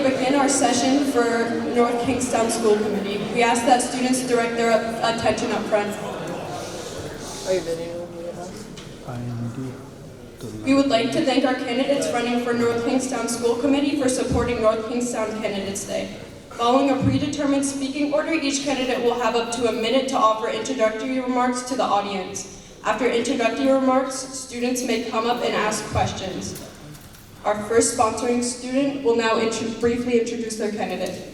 begin our session for North Kingstown School Committee. We ask that students direct their attention up front. Are you videoing me? We would like to thank our candidates running for North Kingstown School Committee for supporting North Kingstown Candidates Day. Following a predetermined speaking order, each candidate will have up to a minute to offer introductory remarks to the audience. After introductory remarks, students may come up and ask questions. Our first sponsoring student will now briefly introduce their candidate.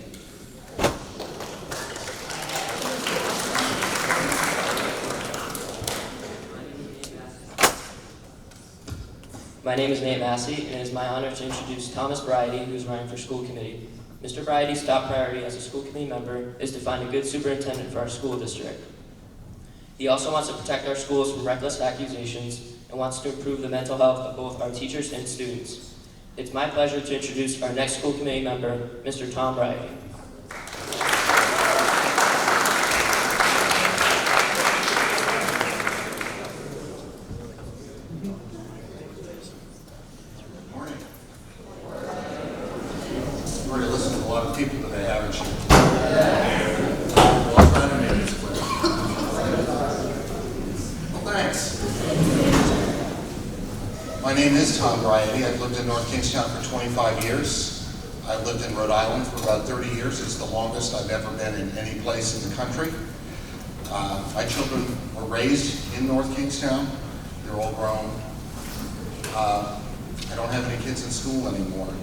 My name is Nate Massey, and it is my honor to introduce Thomas Bridey, who is running for school committee. Mr. Bridey's top priority as a school committee member is to find a good superintendent for our school district. He also wants to protect our schools from reckless accusations and wants to improve the mental health of both our teachers and students. It's my pleasure to introduce our next school committee member, Mr. Tom Bridey. You've already listened to a lot of people today, haven't you? Well, thanks. My name is Tom Bridey. I've lived in North Kingstown for 25 years. I've lived in Rhode Island for about 30 years. It's the longest I've ever been in any place in the country. My children were raised in North Kingstown. They're all grown. I don't have any kids in school anymore.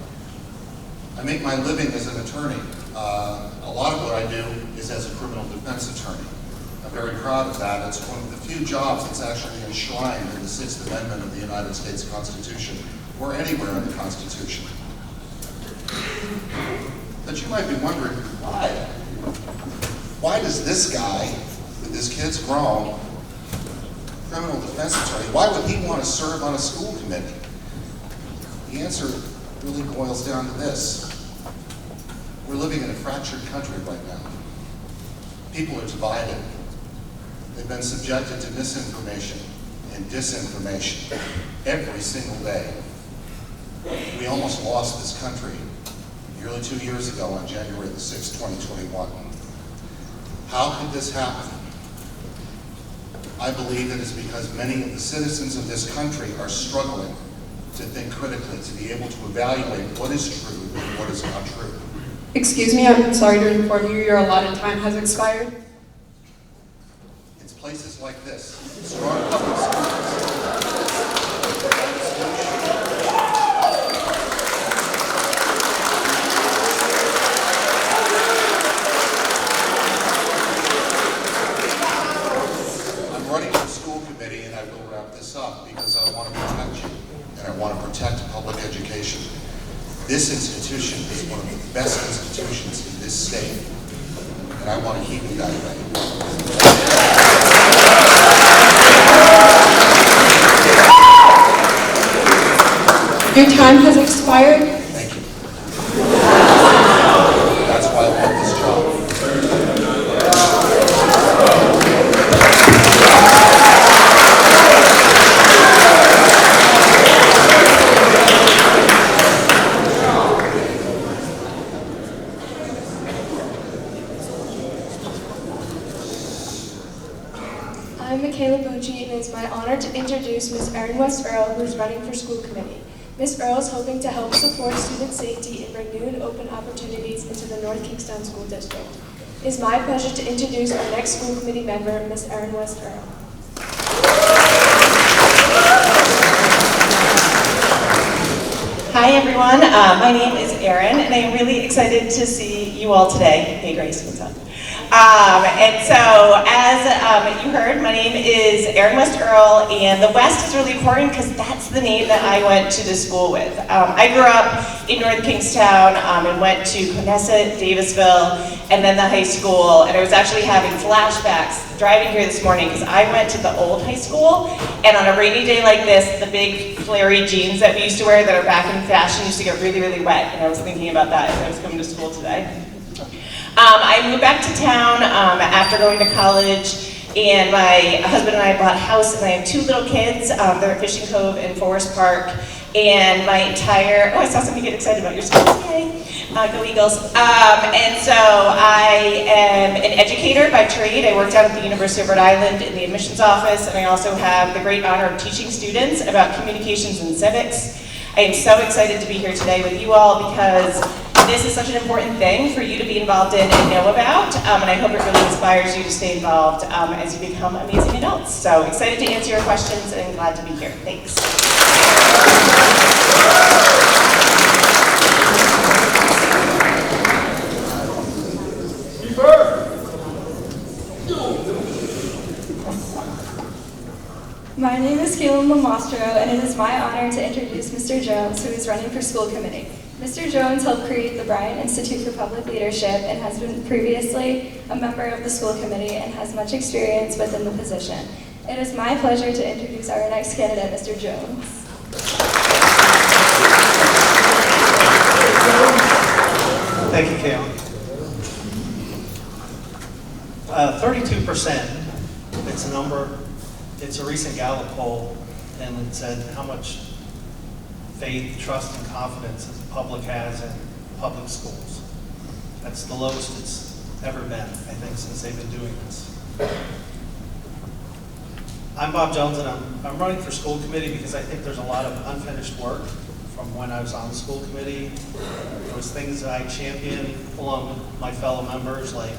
I make my living as an attorney. A lot of what I do is as a criminal defense attorney. I'm very proud of that. It's one of the few jobs that's actually enshrined in the Sixth Amendment of the United States Constitution, or anywhere in the Constitution. But you might be wondering, why? Why does this guy, with his kids grown, criminal defense attorney, why would he want to serve on a school committee? The answer really boils down to this. We're living in a fractured country right now. People are divided. They've been subjected to misinformation and disinformation every single day. We almost lost this country nearly 2 years ago on January the 6th, 2021. How could this happen? I believe it is because many of the citizens of this country are struggling to think critically, to be able to evaluate what is true and what is not true. Excuse me, I'm sorry to inform you your allotted time has expired. It's places like this, strong public schools. I'm running for school committee, and I will wrap this up because I want to protect you, and I want to protect public education. This institution is one of the best institutions in this state, and I want to keep it that way. Your time has expired. Thank you. That's why I want this job. I'm Michaela Bucci, and it's my honor to introduce Ms. Erin West Earl, who is running for school committee. Ms. Earl is hoping to help support student safety and bring new and open opportunities into the North Kingstown School District. It is my pleasure to introduce our next school committee member, Ms. Erin West Earl. Hi everyone, my name is Erin, and I'm really excited to see you all today. Hey Grace, what's up? And so, as you heard, my name is Erin West Earl, and the West is really important because that's the name that I went to the school with. I grew up in North Kingstown and went to Conesset, Davisville, and then the high school, and I was actually having flashbacks driving here this morning because I went to the old high school, and on a rainy day like this, the big flary jeans that we used to wear that are back in fashion used to get really, really wet, and I was thinking about that as I was coming to school today. I moved back to town after going to college And my husband and I bought a house, and I have 2 little kids. They're at Fishing Cove and Forest Park. And my entire, I saw somebody get excited about your schools, yay, go Eagles. And so I am an educator by trade. I worked out at the University of Rhode Island in the admissions office, and I also have the great honor of teaching students about communications and civics. I am so excited to be here today with you all because this is such an important thing for you to be involved in and know about, and I hope it really inspires you to stay involved as you become amazing adults. So excited to answer your questions and glad to be here. Thanks. My name is Caitlin Lamastro, and it is my honor to introduce Mr. Jones, who is running for school committee. Mr. Jones helped create the Bryant Institute for Public Leadership and has been previously a member of the school committee and has much experience within the position. It is my pleasure to introduce our next candidate, Mr. Jones. Thank you, Caitlin. 32%, it's a number, it's a recent Gallup poll, and it said how much faith, trust, and confidence that the public has in public schools. That's the lowest it's ever been, I think, since they've been doing this. I'm Bob Jones, and I'm running for school committee because I think there's a lot of unfinished work from when I was on the school committee. There was things that I championed along with my fellow members, like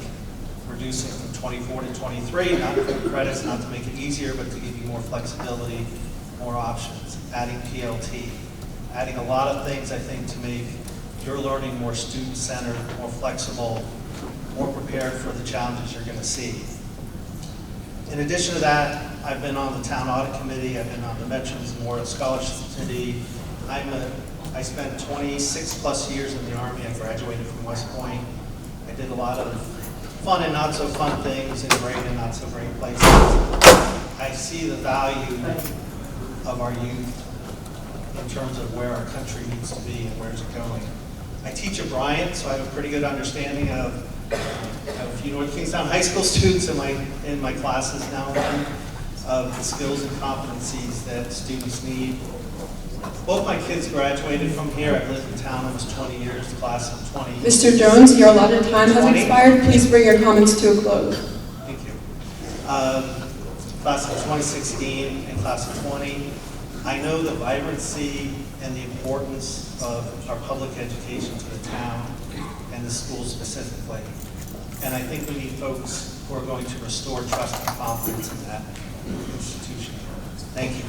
reducing from 24 to 23, not for credits, not to make it easier, but to give you more flexibility, more options, adding PLT, adding a lot of things, I think, to make your learning more student-centered, more flexible, more prepared for the challenges you're going to see. In addition to that, I've been on the town audit committee, I've been on the Veterans Memorial Scholarship Committee. I spent 26 plus years in the Army. I graduated from West Point. I did a lot of fun and not so fun things in great and not so great places. I see the value of our youth in terms of where our country needs to be and where it's going. I teach at Bryant, so I have a pretty good understanding of a few North Kingstown High School students in my classes now and then, of the skills and competencies that students need. Both my kids graduated from here. I've lived in town almost 20 years, the class of 20. Mr. Jones, your allotted time has expired. Please bring your comments to a close. Thank you. Class of 2016 and class of 20. I know the vibrancy and the importance of our public education to the town and the schools specifically. And I think we need folks who are going to restore trust and confidence in that institution. Thank you.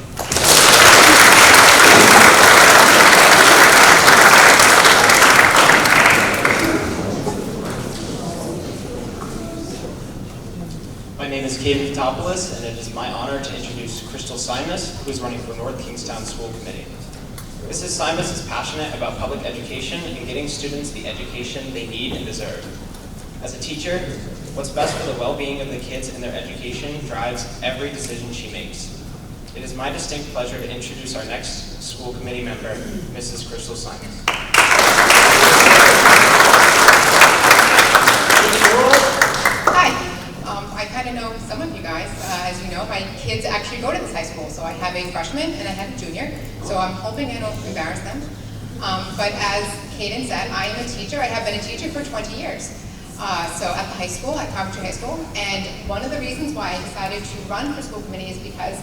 My name is Caden Katopoulos, and it is my honor to introduce Crystal Simus, who is running for North Kingstown School Committee. Mrs. Simus is passionate about public education and getting students the education they need and deserve. As a teacher, what's best for the well-being of the kids and their education drives every decision she makes. It is my distinct pleasure to introduce our next school committee member, Mrs. Crystal Simus. I kind of know some of you guys. As you know, my kids actually go to this high school. So I have a freshman and I have a junior. So I'm hoping I don't embarrass them. But as Caden said, I am a teacher. I have been a teacher for 20 years. So at the high school, at Coventry High School. And one of the reasons why I decided to run for school committee is because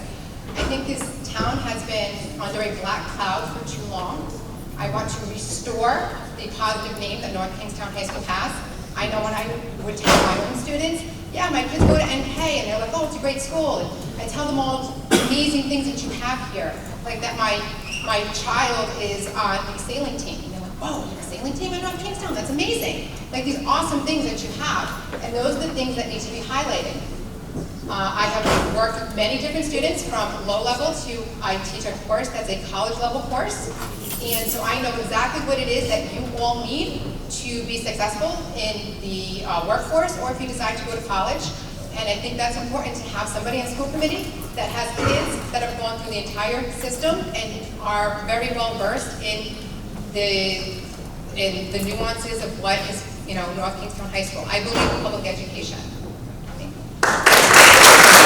I think this town has been under a black cloud for too long. I want to restore the positive name that North Kingstown High School has. I know when I would tell my own students, yeah, my kids go to NK, and they're like, oh, it's a great school. And I tell them all the amazing things that you have here, like that my child is on the sailing team. And they're like, whoa, you have a sailing team in North Kingstown? That's amazing. Like these awesome things that you have, and those are the things that need to be highlighted. I have worked with many different students from low level to, I teach a course that's a college level course. And so I know exactly what it is that you all need to be successful in the workforce, or if you decide to go to college. And I think that's important to have somebody on school committee that has kids that have gone through the entire system and are very well versed in the nuances of what is, North Kingstown High School. I believe in public education. Thank you.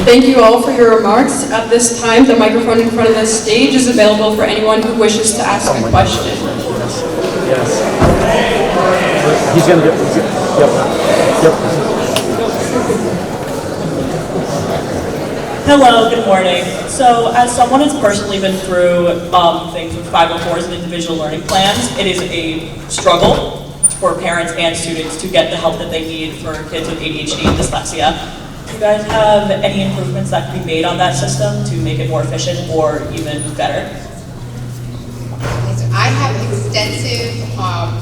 Thank you all for your remarks. At this time, the microphone in front of the stage is available for anyone who wishes to ask a question. Yes. He's gonna do it. Yep. Hello, good morning. So as someone who's personally been through things with 504s and individual learning plans, it is a struggle for parents and students to get the help that they need for kids with ADHD and dyslexia. Do you guys have any improvements that can be made on that system to make it more efficient or even better? I have extensive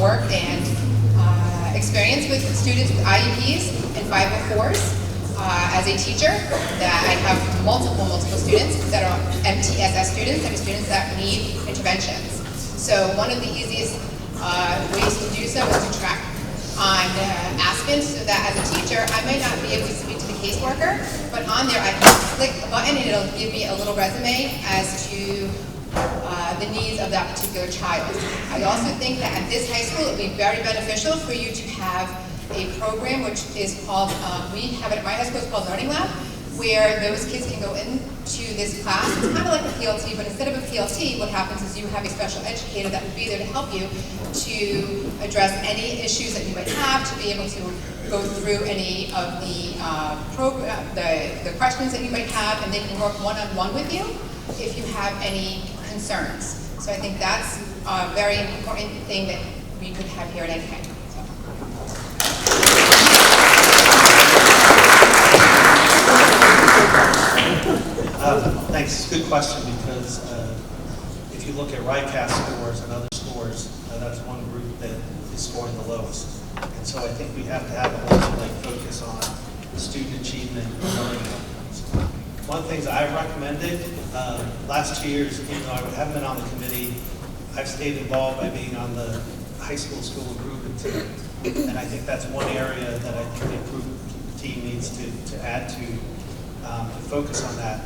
work and experience with students with IEPs and 504s. As a teacher, that I have multiple students that are MTSS students, that are students that need interventions. So one of the easiest ways to do so is to track on Aspen, so that as a teacher, I might not be able to speak to the caseworker, but on there I can click a button and it'll give me a little resume as to the needs of that particular child. I also think that at this high school, it would be very beneficial for you to have a program which is called, we have it at my high school, it's called Learning Lab, where those kids can go into this class. It's kind of like a PLT, but instead of a PLT, what happens is you have a special educator that will be there to help you to address any issues that you might have, to be able to go through any of the the questions that you might have, and they can work one-on-one with you if you have any concerns. So I think that's a very important thing that we could have here at NK. Thanks, good question, because if you look at RICAS scores and other scores, that's one group that is scoring the lowest. And so I think we have to have a whole focus on student achievement and learning outcomes. One of the things I've recommended, last 2 years, even though I haven't been on the committee, I've stayed involved by being on the high school improvement team. And I think that's one area that I think the improvement team needs to add to focus on that.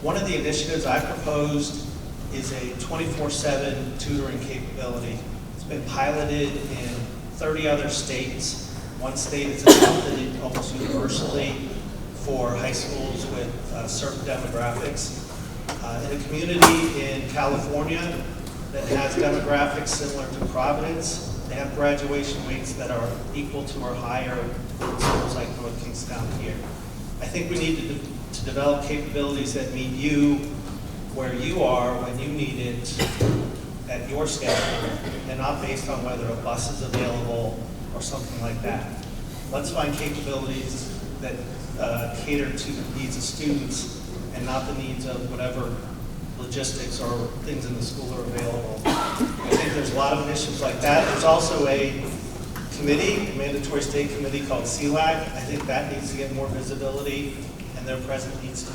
One of the initiatives I proposed is a 24/7 tutoring capability. It's been piloted in 30 other states. One state has adopted it almost universally for high schools with certain demographics. In a community in California that has demographics similar to Providence, they have graduation rates that are equal to or higher than schools like North Kingstown here. I think we need to develop capabilities that meet you where you are when you need it at your schedule, and not based on whether a bus is available or something like that. Let's find capabilities that cater to the needs of students and not the needs of whatever logistics or things in the school are available. I think there's a lot of initiatives like that. There's also a committee, a mandatory state committee called CLAG. I think that needs to get more visibility, and their presence needs to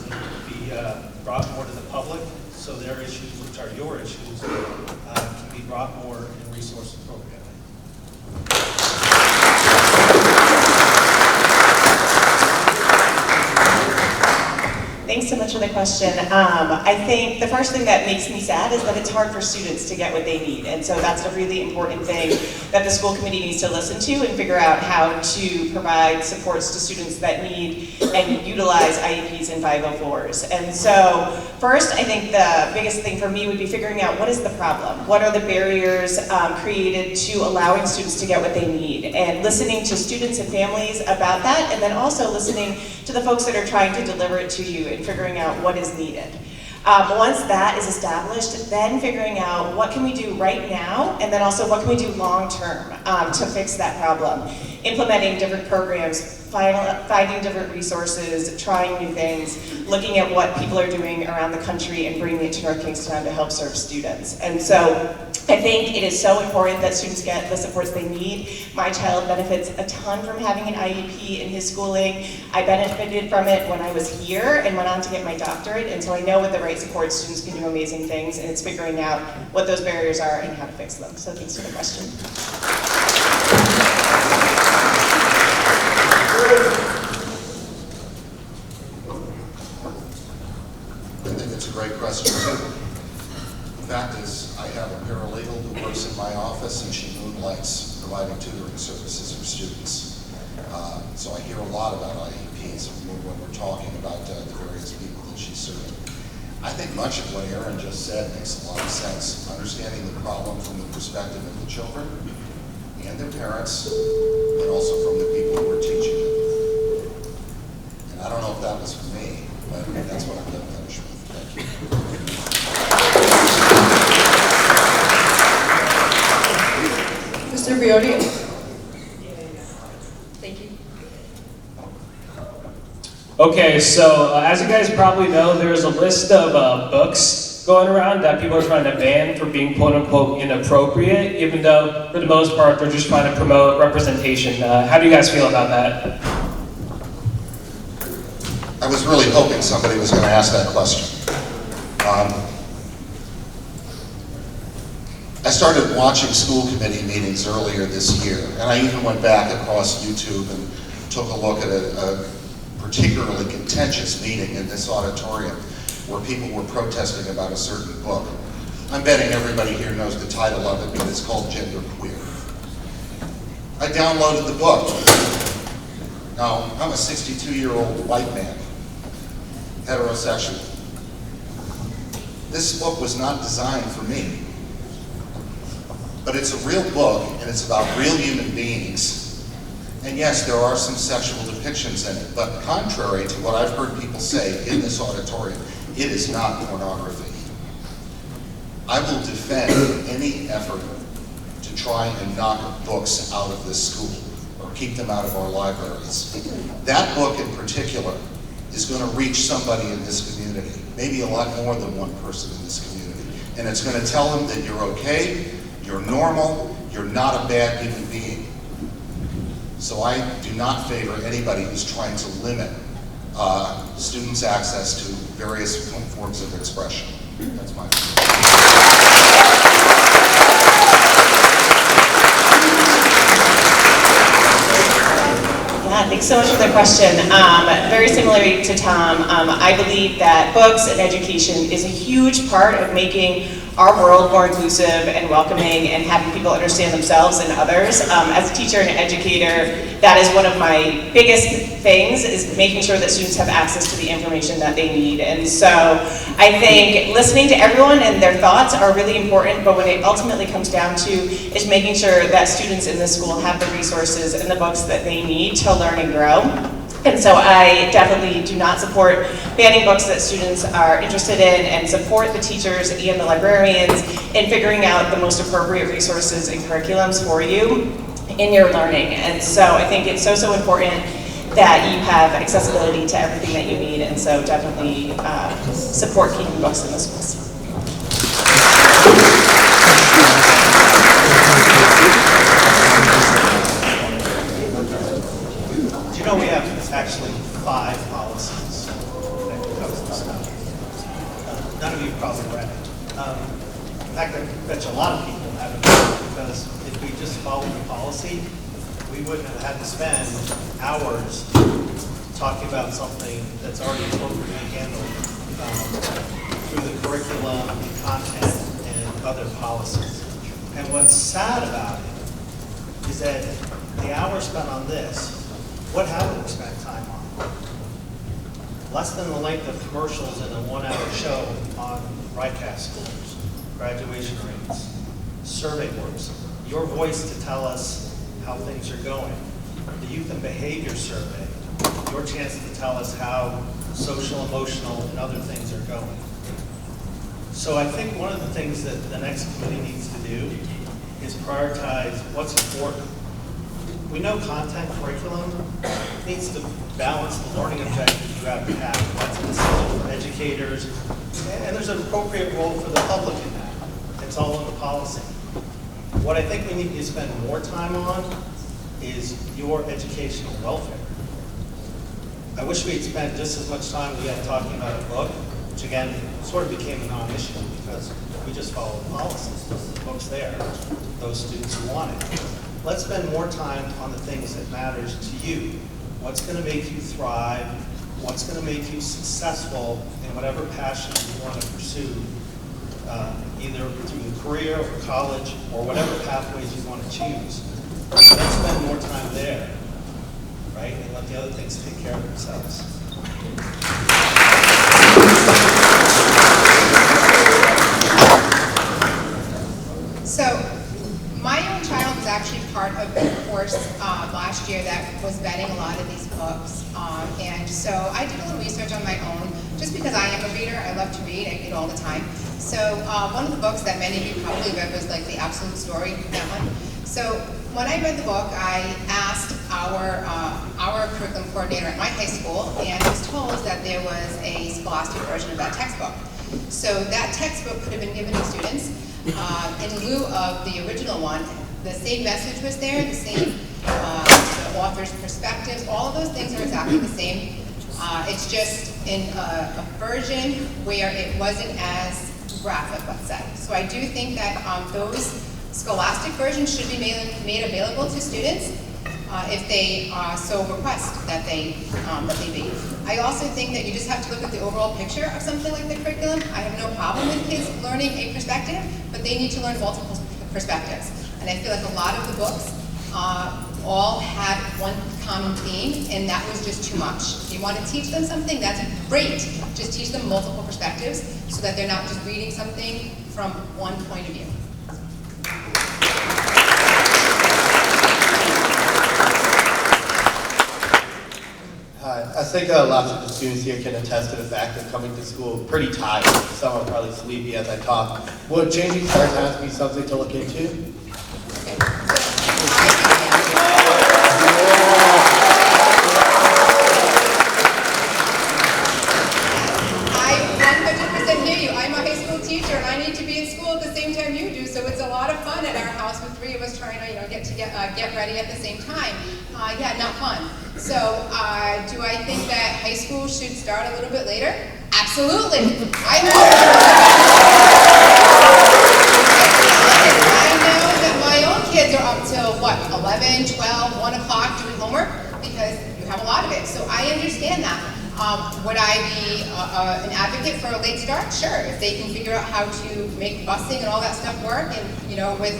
be brought more to the public, so their issues, which are your issues, can be brought more and resourced appropriately. Thanks so much for the question. I think the first thing that makes me sad is that it's hard for students to get what they need. And so that's a really important thing that the school committee needs to listen to and figure out how to provide supports to students that need and utilize IEPs and 504s. And so first, I think the biggest thing for me would be figuring out what is the problem? What are the barriers created to allowing students to get what they need? And listening to students and families about that, and then also listening to the folks that are trying to deliver it to you and figuring out what is needed. Once that is established, then figuring out what can we do right now, and then also what can we do long term to fix that problem. Implementing different programs, finding different resources, trying new things, looking at what people are doing around the country and bringing it to North Kingstown to help serve students. And so I think it is so important that students get the supports they need. My child benefits a ton from having an IEP in his schooling. I benefited from it when I was here and went on to get my doctorate, and so I know with the right support, students can do amazing things, and it's figuring out what those barriers are and how to fix them. So thanks for the question. I think it's a great question too. The fact is, I have a paralegal who works in my office, and she moonlights providing tutoring services for students. So I hear a lot about IEP. needs when we're talking about the various people that she's serving. I think much of what Erin just said makes a lot of sense, understanding the problem from the perspective of the children and their parents, and also from the people who are teaching them. And I don't know if that was for me, but that's what I'm going to finish with. Thank you. Mr. Biodi. Thank you. Okay, so as you guys probably know, there's a list of books going around that people are trying to ban for being quote-unquote inappropriate, even though for the most part they're just trying to promote representation. How do you guys feel about that? I was really hoping somebody was going to ask that question. I started watching school committee meetings earlier this year, and I even went back across YouTube and took a look at a particularly contentious meeting in this auditorium where people were protesting about a certain book. I'm betting everybody here knows the title of it, but it's called Gender Queer. I downloaded the book. Now, I'm a 62-year-old white man, heterosexual. This book was not designed for me. But it's a real book, and it's about real human beings. And yes, there are some sexual depictions in it, but contrary to what I've heard people say in this auditorium, it is not pornography. I will defend any effort to try and knock books out of this school or keep them out of our libraries. That book in particular is going to reach somebody in this community, maybe a lot more than one person in this community. And it's going to tell them that you're okay, you're normal, you're not a bad human being. So I do not favor anybody who's trying to limit students' access to various forms of expression. That's my opinion. Yeah, thanks so much for the question. Very similar to Tom, I believe that books and education is a huge part of making our world more inclusive and welcoming and having people understand themselves and others. As a teacher and educator, that is one of my biggest things, is making sure that students have access to the information that they need. And so I think listening to everyone and their thoughts are really important, but when it ultimately comes down to is making sure that students in this school have the resources and the books that they need to learn and grow. And so I definitely do not support banning books that students are interested in, and support the teachers and the librarians in figuring out the most appropriate resources and curriculums for you in your learning. And so I think it's so important that you have accessibility to everything that you need, and so definitely support keeping books in the schools. Do you know we have actually 5 policies that covers this stuff? None of you probably read it. In fact, I bet you a lot of people haven't read it, because if we just followed the policy, we wouldn't have had to spend hours talking about something that's already appropriately handled through the curriculum, and content, and other policies. And what's sad about it is that the hours spent on this, what haven't we spent time on? Less than the length of commercials in a 1-hour show on broadcast schools, graduation rates, survey works, your voice to tell us how things are going, the youth and behavior survey, your chance to tell us how social, emotional, and other things are going. So I think one of the things that the next committee needs to do is prioritize what's important. We know content curriculum needs to balance the learning objectives you have to have. That's a decision for educators, and there's an appropriate role for the public in that. It's all in the policy. What I think we need to spend more time on is your educational welfare. I wish we had spent just as much time we had talking about a book, which again sort of became a non-issue because we just followed policies. The book's there, those students who want it. Let's spend more time on the things that matters to you. What's going to make you thrive? What's going to make you successful in whatever passion you want to pursue, either through the career or college or whatever pathways you want to choose. Let's spend more time there right? And let the other things take care of themselves. So, my own child was actually part of the course last year that was vetting a lot of these books. And so I did a little research on my own, just because I am a reader. I love to read, I read all the time. So one of the books that many of you probably read was like The Absolute Story, that one. So when I read the book, I asked our curriculum coordinator at my high school, and I was told that there was a scholastic version of that textbook. So that textbook could have been given to students in lieu of the original one. The same message was there, the same the author's perspectives, all of those things are exactly the same. It's just in a version where it wasn't as graphic, let's say. So I do think that those scholastic versions should be made available to students if they so request that they be. I also think that you just have to look at the overall picture of something like the curriculum. I have no problem with kids learning a perspective, but they need to learn multiple perspectives. And I feel like a lot of the books all had one common theme, and that was just too much. If you want to teach them something, that's great. Just teach them multiple perspectives so that they're not just reading something from one point of view. I think lots of the students here can attest to the fact of coming to school pretty tired. Some are probably sleepy as I talk. Would changing cars have to be something to look into? I 100% hear you. I'm a high school teacher, and I need to be in school at the same time you do. So it's a lot of fun at our house with three of us trying to, get ready at the same time. Yeah, not fun. So, do I think that high school should start a little bit later? Absolutely. I know that my own kids are up till, 11, 12, 1 o'clock doing homework, because you have a lot of it. So I understand that. Would I be an advocate for a late start? Sure, if they can figure out how to make busing and all that stuff work, and with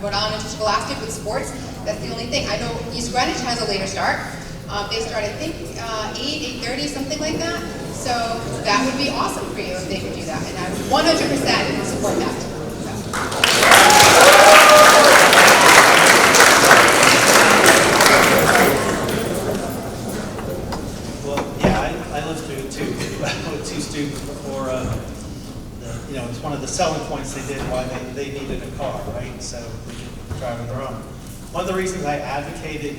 Rhode Island Interscholastic with sports, that's the only thing. I know East Greenwich has a later start. They start, I think, 8:30, something like that. So that would be awesome for you if they could do that, and I 100% support that. I lived through it too. With two students before, it's one of the selling points they did why they needed a car, right? So they could drive on their own. One of the reasons I advocated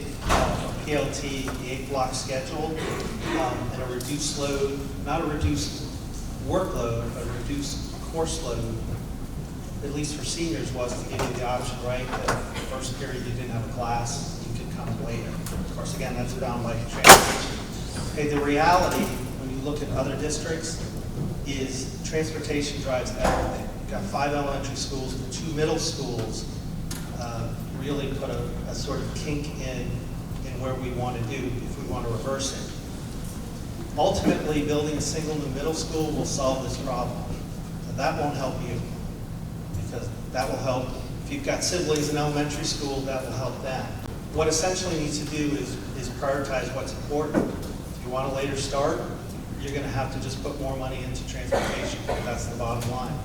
PLT, the 8-block schedule, and a reduced load, not a reduced workload, but a reduced course load, at least for seniors, was to give you the option, right, that the first period you didn't have a class, you could come later. Of course, again, that's bound by transportation. Okay, the reality, when you look at other districts, is transportation drives everything. You've got 5 elementary schools and 2 middle schools really put a sort of kink in where we want to do if we want to reverse it. Ultimately, building a single new middle school will solve this problem. And that won't help you, because that will help, if you've got siblings in elementary school, that will help them. What essentially needs to do is prioritize what's important. If you want a later start, you're going to have to just put more money into transportation. That's the bottom line.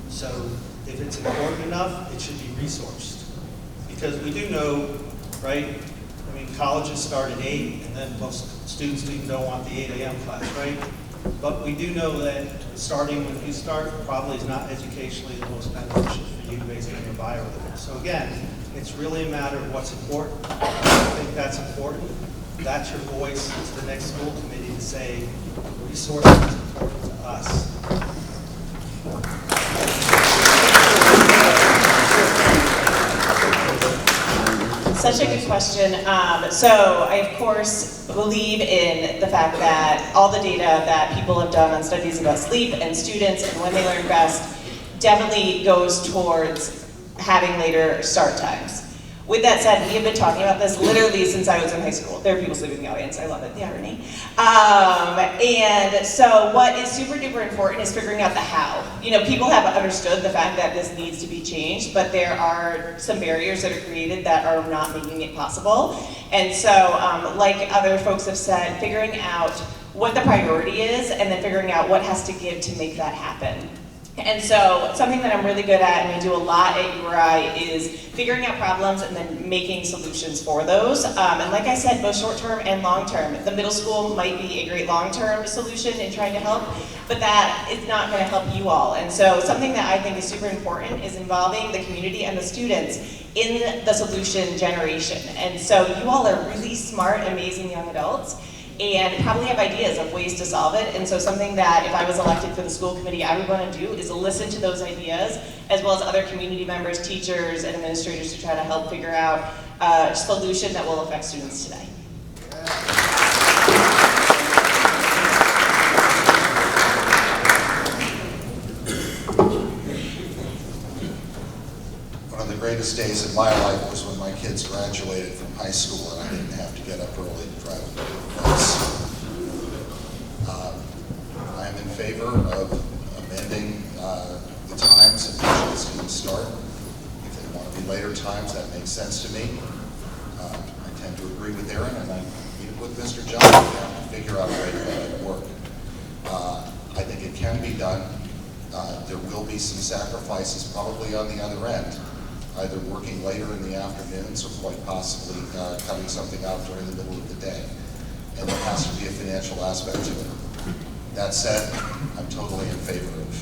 So if it's important enough, it should be resourced. Because we do know, right, I mean, colleges start at 8, and then most students even don't want the 8 a.m. class, right? But we do know that starting when you start probably is not educationally the most beneficial for you based on your biorhythm. So again, it's really a matter of what's important. If you think that's important, that's your voice to the next school committee to say, resources is important to us. Such a good question. So I, of course, believe in the fact that all the data that people have done on studies about sleep and students and when they learn best definitely goes towards having later start times. With that said, we have been talking about this literally since I was in high school. There are people sleeping in the audience, I love it, the irony. And so what is super duper important is figuring out the how. You know, people have understood the fact that this needs to be changed, but there are some barriers that are created that are not making it possible. And so, like other folks have said, figuring out what the priority is and then figuring out what has to give to make that happen. And so something that I'm really good at, and we do a lot at URI, is figuring out problems and then making solutions for those. And like I said, both short-term and long-term. The middle school might be a great long-term solution in trying to help, but that is not going to help you all. And so something that I think is super important is involving the community and the students in the solution generation. And so you all are really smart, amazing young adults, and probably have ideas of ways to solve it. And so something that if I was elected for the school committee, I would want to do is listen to those ideas, as well as other community members, teachers, and administrators to try to help figure out a solution that will affect students today. One of the greatest days of my life was when my kids graduated from high school and I didn't have to get up early to drive them to the bus. I am in favor of amending the times at which students start. If they want to be later times, that makes sense to me. I tend to agree with Aaron, and I meet with Mr. Johnson to figure out a way to make it work. I think it can be done. There will be some sacrifices probably on the other end, either working later in the afternoons or quite possibly cutting something out during the middle of the day. And there has to be a financial aspect to it. That said, I'm totally in favor of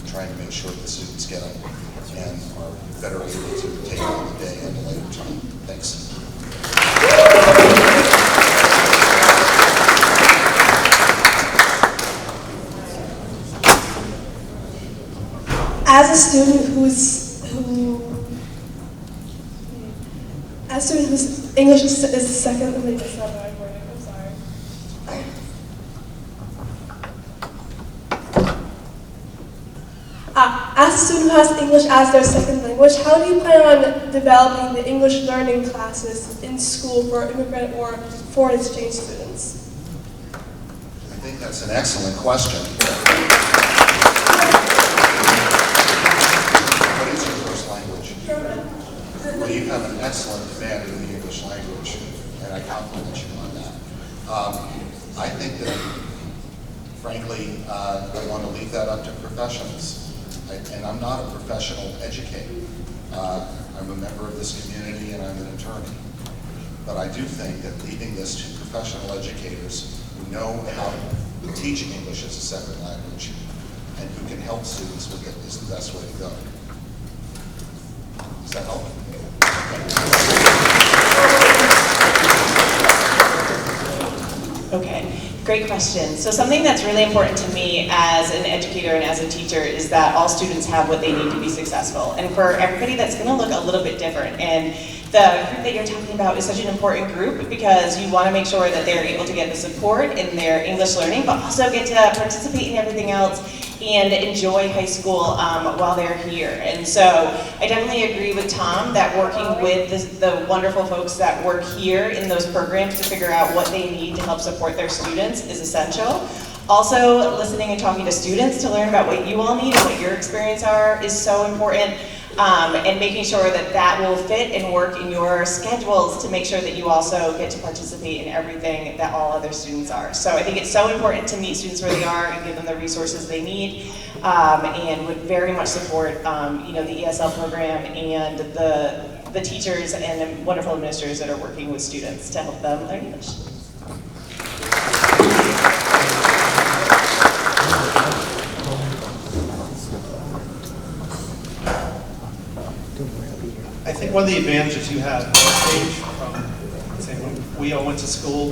trying to make sure that students get up and are better able to take on the day at a later time. Thanks. As a student whose English is a second language, that's not the right word, I'm sorry. As a student who has English as their second language, how do you plan on developing the English learning classes in school for immigrant or foreign exchange students? I think that's an excellent question. What is your first language? German. Well, you have an excellent command of the English language, and I compliment you on that. I think that, frankly, I want to leave that up to professionals. And I'm not a professional educator. I'm a member of this community and I'm an attorney. But I do think that leaving this to professional educators who know how to teach English as a second language and who can help students with it is the best way to go. Does that help? Okay, great question. So something that's really important to me as an educator and as a teacher is that all students have what they need to be successful. And for everybody, that's going to look a little bit different. And the group that you're talking about is such an important group because you want to make sure that they're able to get the support in their English learning, but also get to participate in everything else and enjoy high school while they're here. And so I definitely agree with Tom that working with the wonderful folks that work here in those programs to figure out what they need to help support their students is essential. Also, listening and talking to students to learn about what you all need and what your experience are is so important. And making sure that that will fit and work in your schedules to make sure that you also get to participate in everything that all other students are. So I think it's so important to meet students where they are and give them the resources they need, and would very much support the ESL program and the teachers and the wonderful administrators that are working with students to help them learn English. I think one of the advantages you have at age from, say, when we all went to school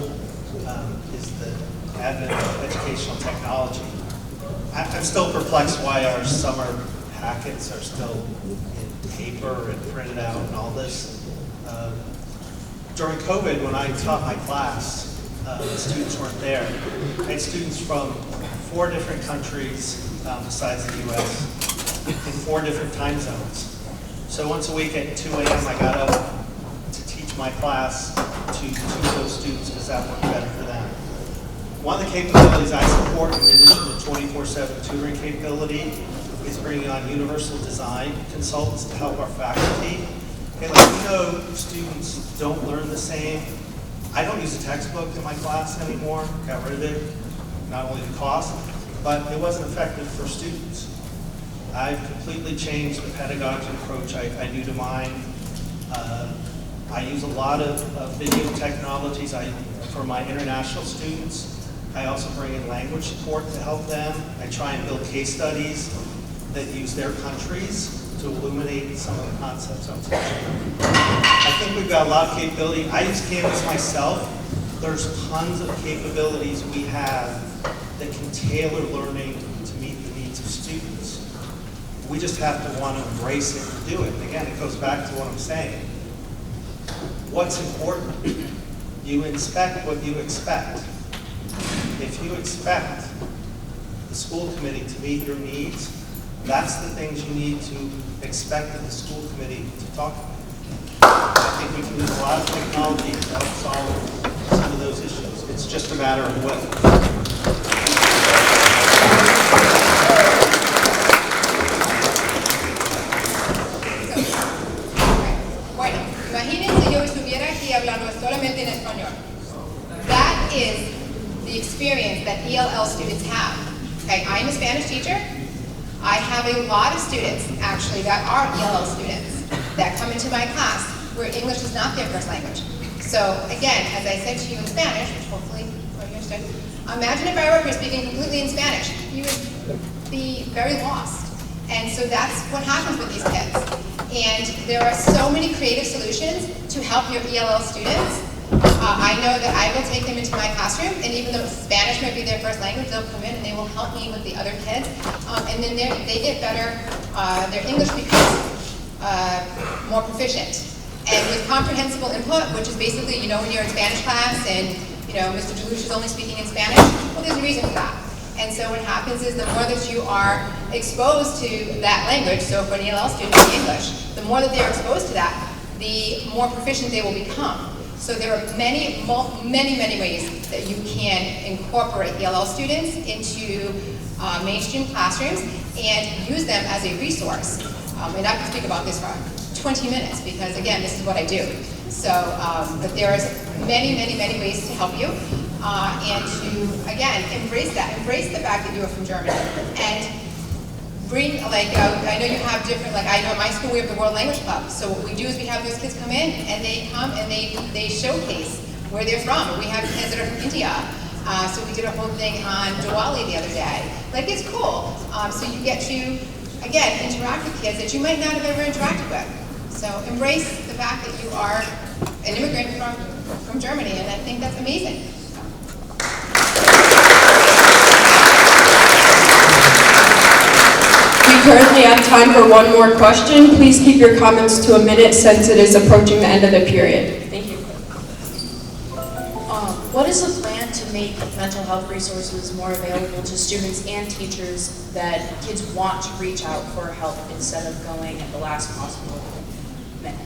is the advent of educational technology. I'm still perplexed why our summer packets are still in paper and printed out and all this. During COVID, when I taught my class, the students weren't there. I had students from 4 different countries besides the US in 4 different time zones. So once a week at 2 a.m. I got up to teach my class to those students because that worked better for them. One of the capabilities I support, in addition to 24/7 tutoring capability, is bringing on universal design consultants to help our faculty. Okay, like we know students don't learn the same. I don't use a textbook in my class anymore, got rid of it, not only the cost, but it wasn't effective for students. I've completely changed the pedagogy approach I do to mine. I use a lot of video technologies for my international students. I also bring in language support to help them. I try and build case studies that use their countries to illuminate some of the concepts I'm teaching. I think we've got a lot of capability. I use Canvas myself. There's tons of capabilities we have that can tailor learning to meet the needs of students. We just have to want to embrace it and do it. Again, it goes back to what I'm saying. What's important? You inspect what you expect. If you expect the school committee to meet your needs, that's the things you need to expect of the school committee to talk about. I think we can use a lot of technology to help solve some of those issues. It's just a matter of will. Bueno, imagínense yo estuviera aquí hablando solamente en español. That is the experience that ELL students have. Okay, I'm a Spanish teacher. I have a lot of students, actually, that are ELL students that come into my class where English is not their first language. So again, as I said to you in Spanish, which hopefully you understood, imagine if I were up here speaking completely in Spanish. You would be very lost. And so that's what happens with these kids. And there are so many creative solutions to help your ELL students. I know that I will take them into my classroom, and even though Spanish might be their first language, they'll come in and they will help me with the other kids. And then they get better, their English becomes more proficient. And with comprehensible input, which is basically, you know, when you're in Spanish class and, you know, Mr. Deluche is only speaking in Spanish, well, there's a reason for that. And so what happens is the more that you are exposed to that language, so for an ELL student in English, the more that they're exposed to that, the more proficient they will become. So there are many ways that you can incorporate ELL students into mainstream classrooms and use them as a resource. And I can speak about this for 20 minutes because, again, this is what I do. So, but there's many ways to help you and to, again, embrace that. Embrace the fact that you are from Germany. And bring, like, I know you have different, like, I know at my school we have the World Language Club. So what we do is we have those kids come in and they come and they showcase where they're from. We have kids that are from India. So we did a whole thing on Diwali the other day. Like, it's cool. So you get to, again, interact with kids that you might not have ever interacted with. So embrace the fact that you are an immigrant from Germany, and I think that's amazing. We currently have time for one more question. Please keep your comments to a minute since it is approaching the end of the period. Thank you. What is the plan to make mental health resources more available to students and teachers that kids want to reach out for help instead of going at the last possible minute?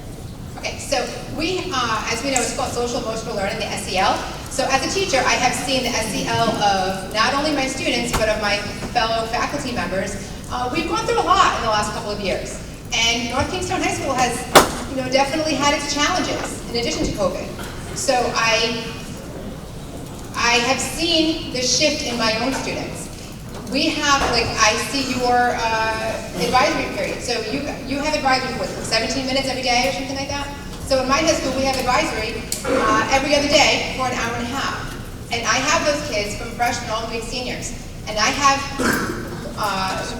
Okay, so we, as we know, it's called social emotional learning, the SEL. So as a teacher, I have seen the SEL of not only my students, but of my fellow faculty members. We've gone through a lot in the last couple of years. And North Kingstown High School has, you know, definitely had its challenges in addition to COVID. So I have seen the shift in my own students. We have, like, I see your advisory period. So you have advisory for 17 minutes every day or something like that? So in my high school, we have advisory every other day for an hour and a half. And I have those kids from freshmen all the way to seniors. And I have,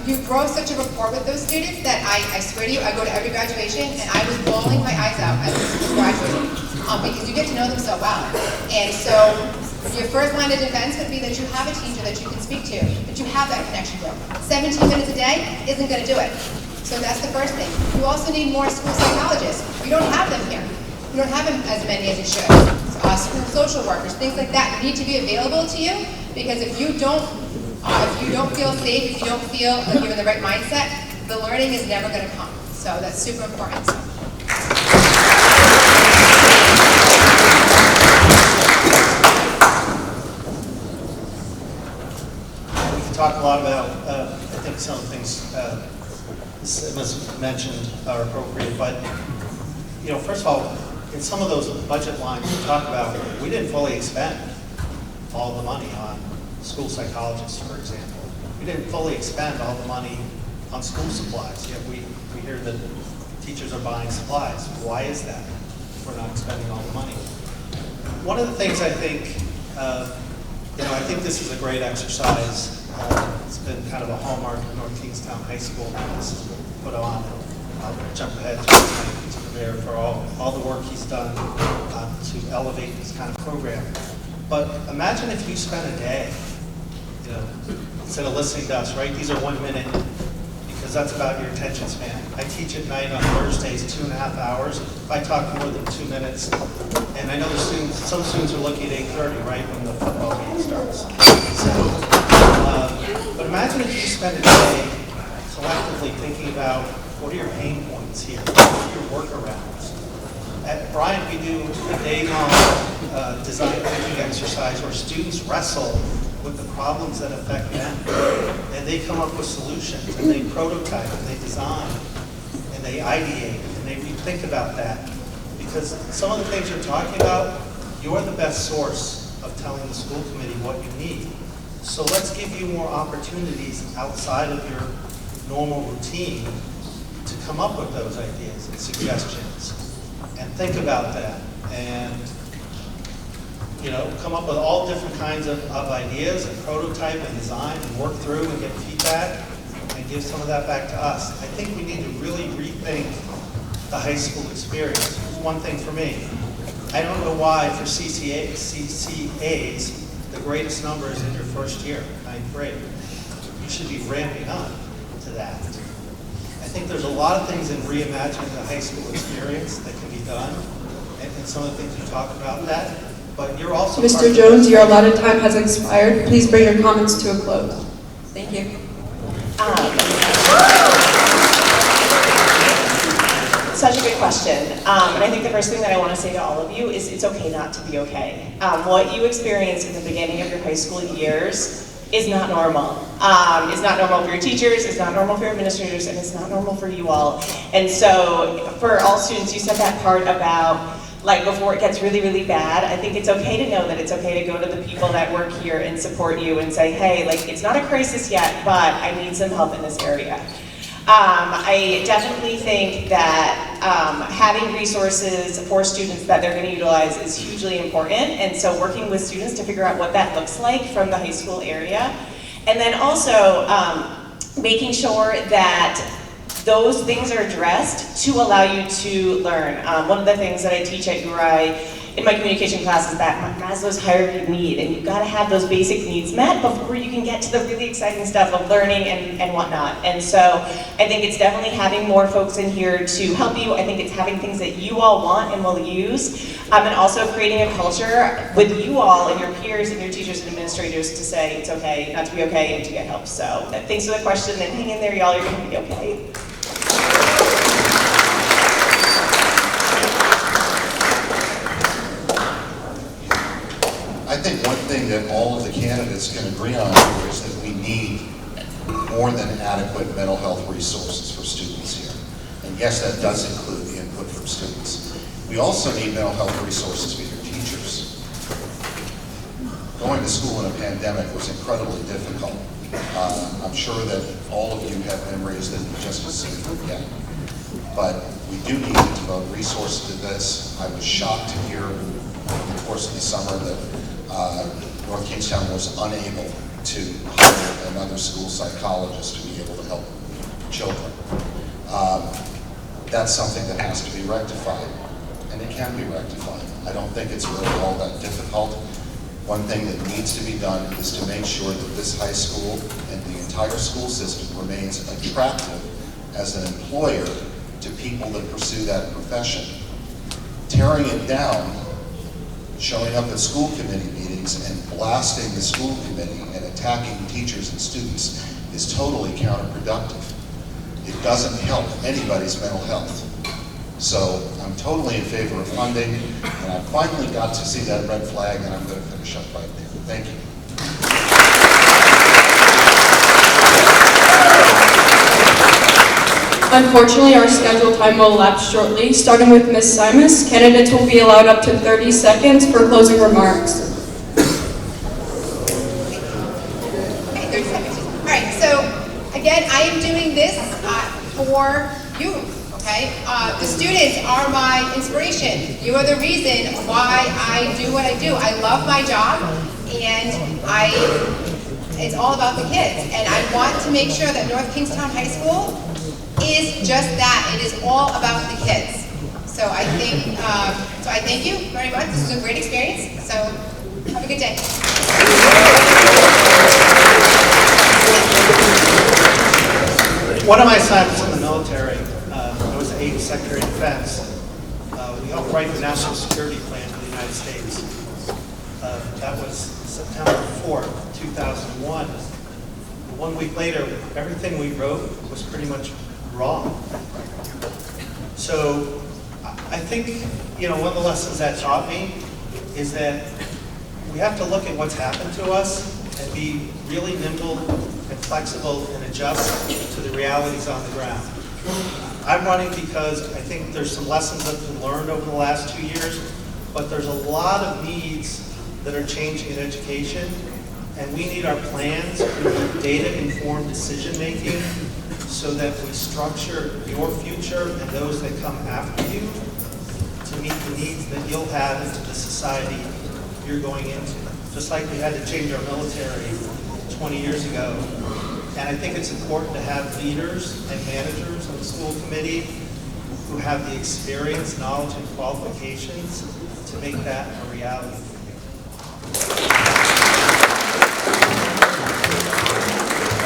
you grow such a rapport with those students that I swear to you, I go to every graduation and I was bawling my eyes out as I was graduating because you get to know them so well. And so your first line of defense would be that you have a teacher that you can speak to, that you have that connection with. 17 minutes a day isn't going to do it. So that's the first thing. You also need more school psychologists. You don't have them here. You don't have them as many as you should. School social workers, things like that need to be available to you because if you don't feel safe, if you don't feel like you're in the right mindset, the learning is never going to come. So So that's super important. So. We can talk a lot about, I think some of the things Ms. mentioned are appropriate, but, you know, first of all, in some of those budget lines we talk about, we didn't fully expend all the money on school psychologists, for example. We didn't fully expend all the money on school supplies, yet we hear that teachers are buying supplies. Why is that if we're not expending all the money? One of the things I think, you know, I think this is a great exercise. It's been kind of a hallmark of North Kingstown High School. This is put on. I'll jump ahead to the mayor for all the work he's done to elevate this kind of program. But imagine if you spent a day, you know, instead of listening to us, right? These are 1 minute, because that's about your attention span. I teach at night on Thursdays, 2.5 hours. If I talk more than 2 minutes, and I know the students, some students are looking at 8:30, right, when the football game starts. So, but imagine if you spent a day collectively thinking about what are your pain points here, what are your workarounds. At Bryant, we do a day-long design thinking exercise where students wrestle with the problems that affect them, and they come up with solutions, and they prototype, and they design, and they ideate, and they rethink about that. Because some of the things you're talking about, you're the best source of telling the school committee what you need. So let's give you more opportunities outside of your normal routine to come up with those ideas and suggestions, and think about that, and you know, come up with all different kinds of ideas and prototype and design and work through and get feedback and give some of that back to us. I think we need to really rethink the high school experience. Here's one thing for me. I don't know why for CCAs, the greatest number is in your first year, 9th grade. You should be ramping up to that. I think there's a lot of things in reimagining the high school experience that can be done, and some of the things you talk about that. But you're also Mr. Jones, your allotted time has expired. Please bring your comments to a close. Thank you. Such a good question. And I think the first thing that I want to say to all of you is it's okay not to be okay. What you experience in the beginning of your high school years is not normal. It's not normal for your teachers, it's not normal for your administrators, and it's not normal for you all. And so for all students, you said that part about like before it gets really, really bad, I think it's okay to know that it's okay to go to the people that work here and support you and say, hey, like it's not a crisis yet, but I need some help in this area. I definitely think that having resources for students that they're going to utilize is hugely important, and so working with students to figure out what that looks like from the high school area. And then also making sure that those things are addressed to allow you to learn. One of the things that I teach at URI in my communication class is that Maslow's hierarchy of need, and you've got to have those basic needs met before you can get to the really exciting stuff of learning and whatnot. And so I think it's definitely having more folks in here to help you. I think it's having things that you all want and will use, and also creating a culture with you all and your peers and your teachers and administrators to say it's okay not to be okay and to get help. So thanks for the question, and hang in there, y'all, you're going to be okay. I think one thing that all of the candidates can agree on here is that we need more than adequate mental health resources for students here. And yes, that does include the input from students. We also need mental health resources for your teachers. Going to school in a pandemic was incredibly difficult. I'm sure that all of you have memories that you just as soon forget. But we do need to devote resources to this. I was shocked to hear over the course of the summer that North Kingstown was unable to hire another school psychologist to be able to help children. That's something that has to be rectified, and it can be rectified. I don't think it's really all that difficult. One thing that needs to be done is to make sure that this high school and the entire school system remains attractive as an employer to people that pursue that profession. Tearing it down, showing up at school committee meetings and blasting the school committee and attacking teachers and students is totally counterproductive. it doesn't help anybody's mental health. So I'm totally in favor of funding, and I finally got to see that red flag, and I'm going to finish up right there. Thank you. Unfortunately, our scheduled time will elapse shortly. Starting with Ms. Simas, candidates will be allowed up to 30 seconds for closing remarks. Okay, 30 seconds. All right, so again, I am doing this for you, okay? The students are my inspiration. You are the reason why I do what I do. I love my job, and it's all about the kids. And I want to make sure that North Kingstown High School is just that. It is all about the kids. So I thank you very much. This was a great experience. So have a good day. One of my assignments in the military, I was the 8th Secretary of Defense. We helped write the National Security Plan for the United States. That was September 4th, 2001. 1 week later, everything we wrote was pretty much wrong. So I think, one of the lessons that taught me is that we have to look at what's happened to us and be really nimble and flexible and adjust to the realities on the ground. I'm running because I think there's some lessons that have been learned over the last 2 years, but there's a lot of needs that are changing in education, and we need our plans, we need data-informed decision-making so that we structure your future and those that come after you to meet the needs that you'll have into the society you're going into. Just like we had to change our military 20 years ago. And I think it's important to have leaders and managers on the school committee who have the experience, knowledge, and qualifications to make that a reality.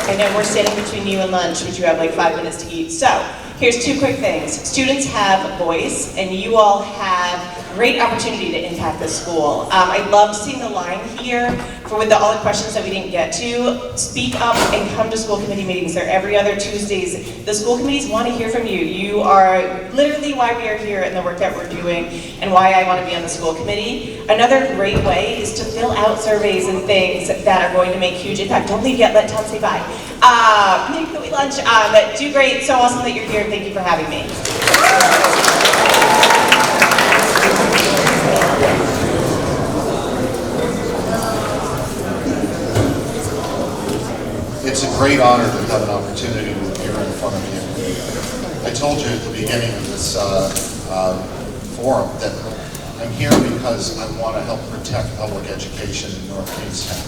I know we're standing between you and lunch, but you have like 5 minutes to eat. So here's 2 quick things. Students have a voice, and you all have great opportunity to impact the school. I loved seeing the line here for all the questions that we didn't get to. Speak up and come to school committee meetings. They're every other Tuesdays. The school committees want to hear from you. You are literally why we are here and the work that we're doing and why I want to be on the school committee. Another great way is to fill out surveys and things that are going to make huge impact. Don't leave yet, let Tom say bye. Maybe go eat lunch. Do great, so awesome that you're here. Thank you for having me. It's a great honor to have an opportunity to appear in front of you. I told you at the beginning of this forum that I'm here because I want to help protect public education in North Kingstown.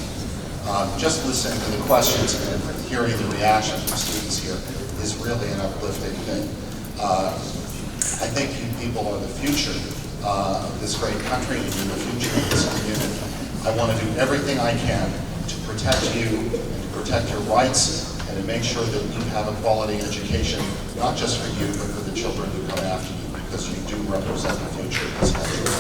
Just listening to the questions and hearing the reaction from students here is really an uplifting thing. I think you people are the future of this great country and you're the future of this community. I want to do everything I can to protect you and to protect your rights and to make sure that you have a quality education, not just for you, but for the children who come after you, because you do represent the future of this country.